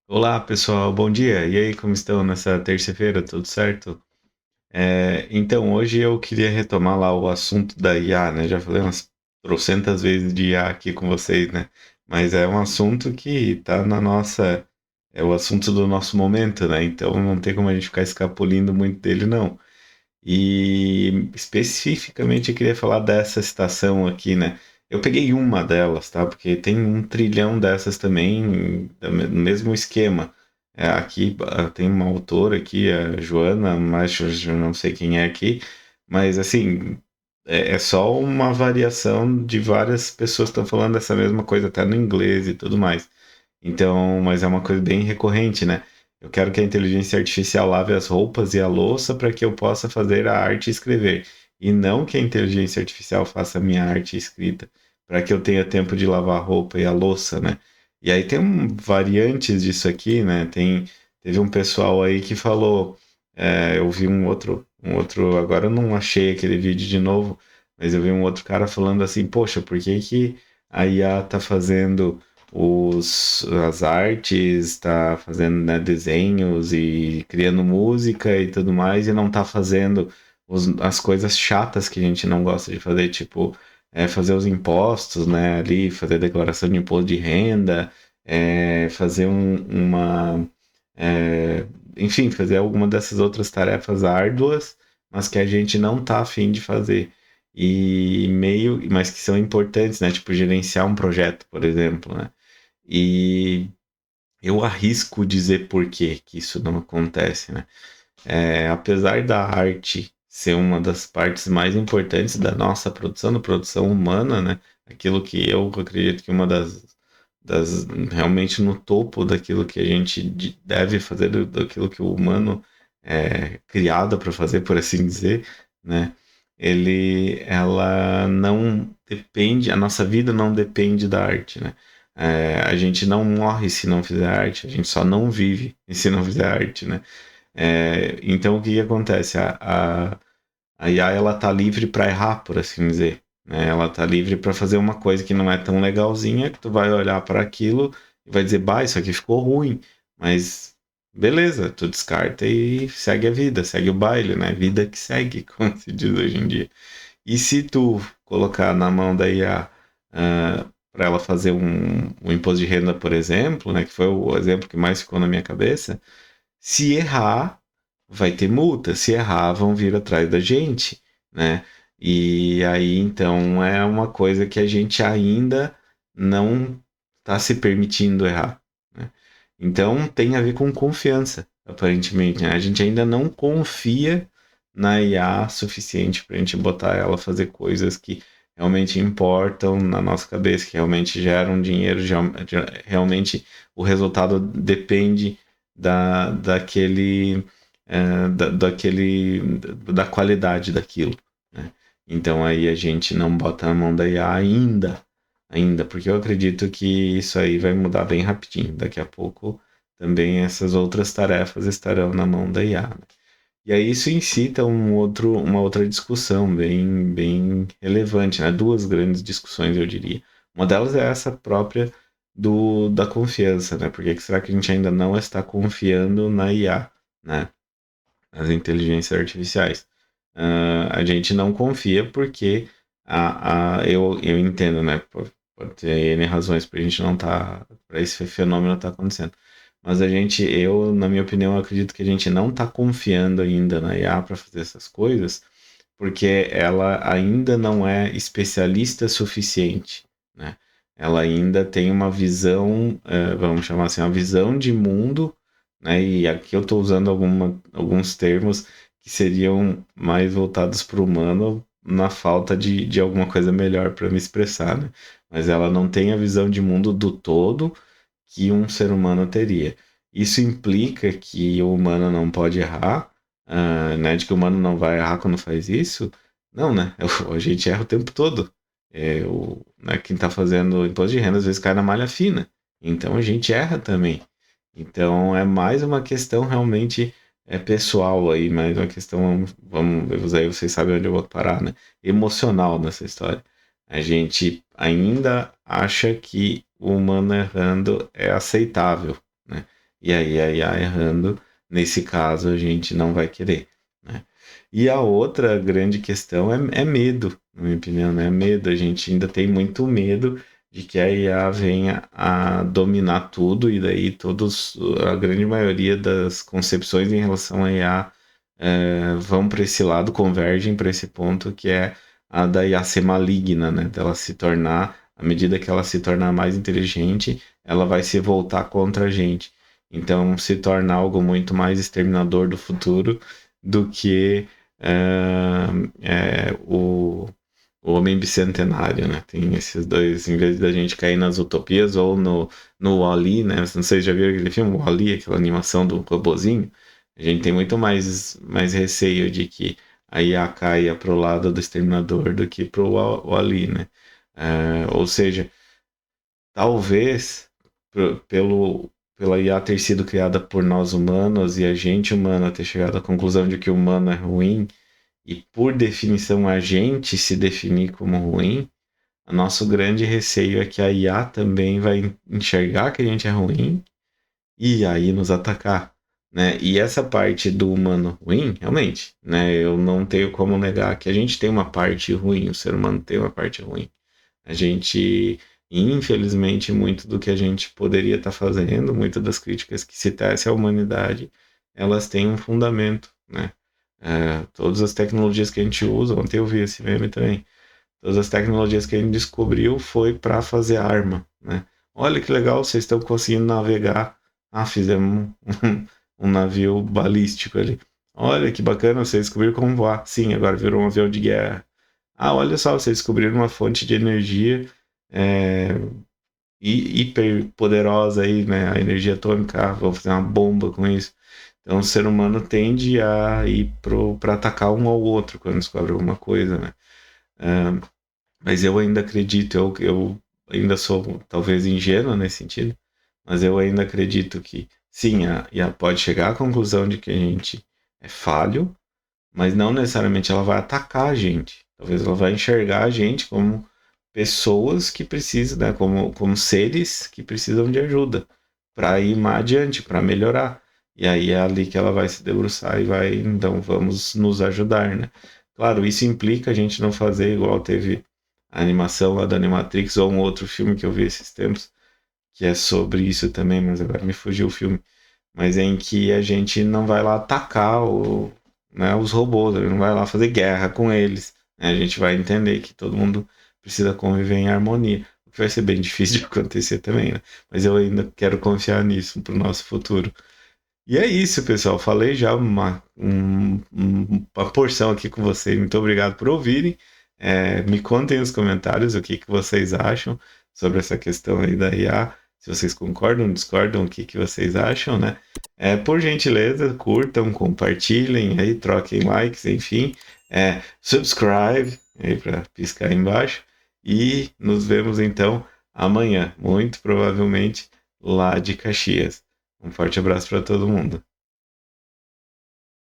Olá, pessoal, bom dia. E aí, como estão nessa terça-feira? Tudo certo? Então, hoje eu queria retomar lá o assunto da IA, né? Já falei umas trocentas vezes de IA aqui com vocês, né? Mas é um assunto que tá na nossa. É o assunto do nosso momento, né? Então não tem como a gente ficar escapulindo muito dele, não. E especificamente eu queria falar dessa citação aqui, né? Eu peguei uma delas, tá? Porque tem um trilhão dessas também, no mesmo esquema. Aqui tem uma autora aqui, a Joana, mas eu não sei quem é aqui, mas assim, é só uma variação de várias pessoas que estão falando essa mesma coisa, até no inglês e tudo mais. Então, mas é uma coisa bem recorrente, né? Eu quero que a inteligência artificial lave as roupas e a louça para que eu possa fazer a arte e escrever. E não que a inteligência artificial faça a minha arte e escrita, para que eu tenha tempo de lavar a roupa e a louça, né? E aí tem variantes disso aqui, né? Teve um pessoal aí que falou, eu vi agora eu não achei aquele vídeo de novo, mas eu vi um outro cara falando assim, poxa, por que que a IA tá fazendo as artes, está fazendo, né, desenhos e criando música e tudo mais, e não está fazendo as coisas chatas que a gente não gosta de fazer, tipo, fazer os impostos, né, ali, fazer declaração de imposto de renda, fazer é, enfim, fazer alguma dessas outras tarefas árduas, mas que a gente não tá afim de fazer. Mas que são importantes, né? Tipo, gerenciar um projeto, por exemplo, né? E eu arrisco dizer por quê que isso não acontece, né? Apesar da arte ser uma das partes mais importantes da produção humana, né? Aquilo que eu acredito que uma das realmente no topo daquilo que a gente deve fazer, daquilo que o humano é criado para fazer, por assim dizer, né? Ela não depende, a nossa vida não depende da arte, né? A gente não morre se não fizer arte, a gente só não vive se não fizer arte, né? Então o que que acontece? A IA ela tá livre para errar, por assim dizer, né? Ela tá livre para fazer uma coisa que não é tão legalzinha, que tu vai olhar para aquilo e vai dizer, bah, isso aqui ficou ruim, mas beleza, tu descarta e segue a vida, segue o baile, né? Vida que segue, como se diz hoje em dia. E se tu colocar na mão da IA para ela fazer um imposto de renda, por exemplo, né, que foi o exemplo que mais ficou na minha cabeça, se errar, vai ter multa. Se errar, vão vir atrás da gente, né? E aí, então, é uma coisa que a gente ainda não está se permitindo errar, né? Então, tem a ver com confiança, aparentemente, né? A gente ainda não confia na IA suficiente para a gente botar ela a fazer coisas que realmente importam na nossa cabeça, que realmente geram dinheiro, realmente o resultado depende daquele, da qualidade daquilo, né? Então aí a gente não bota na mão da IA ainda, porque eu acredito que isso aí vai mudar bem rapidinho. Daqui a pouco também essas outras tarefas estarão na mão da IA, né? E aí isso incita uma outra discussão bem relevante, né? Duas grandes discussões, eu diria. Uma delas é essa própria da confiança, né? Por que que será que a gente ainda não está confiando na IA, né? As inteligências artificiais. A gente não confia porque eu entendo, né? Pode ter N razões para a gente não tá, para esse fenômeno estar acontecendo. Mas na minha opinião, acredito que a gente não está confiando ainda na IA para fazer essas coisas, porque ela ainda não é especialista suficiente, né? Ela ainda tem uma visão, vamos chamar assim, uma visão de mundo, né? E aqui eu estou usando alguns termos que seriam mais voltados para o humano na falta de alguma coisa melhor para me expressar, né? Mas ela não tem a visão de mundo do todo que um ser humano teria. Isso implica que o humano não pode errar, né? De que o humano não vai errar quando faz isso? Não, né? A gente erra o tempo todo. Né, quem está fazendo o imposto de renda às vezes cai na malha fina. Então a gente erra também. Então é mais uma questão realmente pessoal aí, mais uma questão, vamos aí, vocês sabem onde eu vou parar, né? Emocional nessa história. A gente ainda acha que o humano errando é aceitável, né? E aí a IA errando, nesse caso a gente não vai querer, né? E a outra grande questão é medo, na minha opinião, né? Medo. A gente ainda tem muito medo de que a IA venha a dominar tudo, e daí a grande maioria das concepções em relação à IA vão para esse lado, convergem para esse ponto que é a da IA ser maligna, né? Dela se tornar, à medida que ela se tornar mais inteligente, ela vai se voltar contra a gente. Então, se torna algo muito mais exterminador do futuro do que o Homem Bicentenário, né? Tem esses dois, em vez da gente cair nas utopias ou no Wall-E, né? Não sei se já viram aquele filme, Wall-E, aquela animação do robozinho. A gente tem muito mais receio de que a IA caia pro lado do Exterminador do que pro Wall-E, né? Ou seja, talvez pela IA ter sido criada por nós humanos e a gente humano ter chegado à conclusão de que o humano é ruim, e por definição a gente se definir como ruim, o nosso grande receio é que a IA também vai enxergar que a gente é ruim e aí nos atacar, né? E essa parte do humano ruim, realmente, né? Eu não tenho como negar que a gente tem uma parte ruim, o ser humano tem uma parte ruim. A gente, infelizmente, muito do que a gente poderia estar fazendo, muitas das críticas que se tece à humanidade, elas têm um fundamento, né? Todas as tecnologias que a gente usa, ontem eu vi esse meme também, todas as tecnologias que a gente descobriu foi para fazer arma, né? Olha que legal, vocês estão conseguindo navegar. Ah, fizemos um navio balístico ali. Olha que bacana, vocês descobriram como voar. Sim, agora virou um avião de guerra. Ah, olha só, vocês descobriram uma fonte de energia é, hiper poderosa aí, né? A energia atômica, vou fazer uma bomba com isso. Então o ser humano tende a ir para atacar um ao outro quando descobre alguma coisa, né? Mas eu ainda acredito, eu ainda sou talvez ingênuo nesse sentido, mas eu ainda acredito que sim, a IA pode chegar à conclusão de que a gente é falho, mas não necessariamente ela vai atacar a gente. Talvez ela vai enxergar a gente como pessoas que precisam, né, como seres que precisam de ajuda para ir mais adiante, para melhorar. E aí é ali que ela vai se debruçar e vai, então vamos nos ajudar, né? Claro, isso implica a gente não fazer igual teve a animação lá da Animatrix ou um outro filme que eu vi esses tempos, que é sobre isso também, mas agora me fugiu o filme. Mas é em que a gente não vai lá atacar né, os robôs, a gente não vai lá fazer guerra com eles, né? A gente vai entender que todo mundo precisa conviver em harmonia, o que vai ser bem difícil de acontecer também, né? Mas eu ainda quero confiar nisso para o nosso futuro. E é isso, pessoal. Falei já uma porção aqui com vocês. Muito obrigado por ouvirem. Me contem nos comentários o que vocês acham sobre essa questão aí da IA. Se vocês concordam, discordam, o que vocês acham, né? Por gentileza, curtam, compartilhem, aí, troquem likes, enfim. Subscribe aí para piscar aí embaixo. E nos vemos então amanhã, muito provavelmente lá de Caxias. Um forte abraço para todo mundo.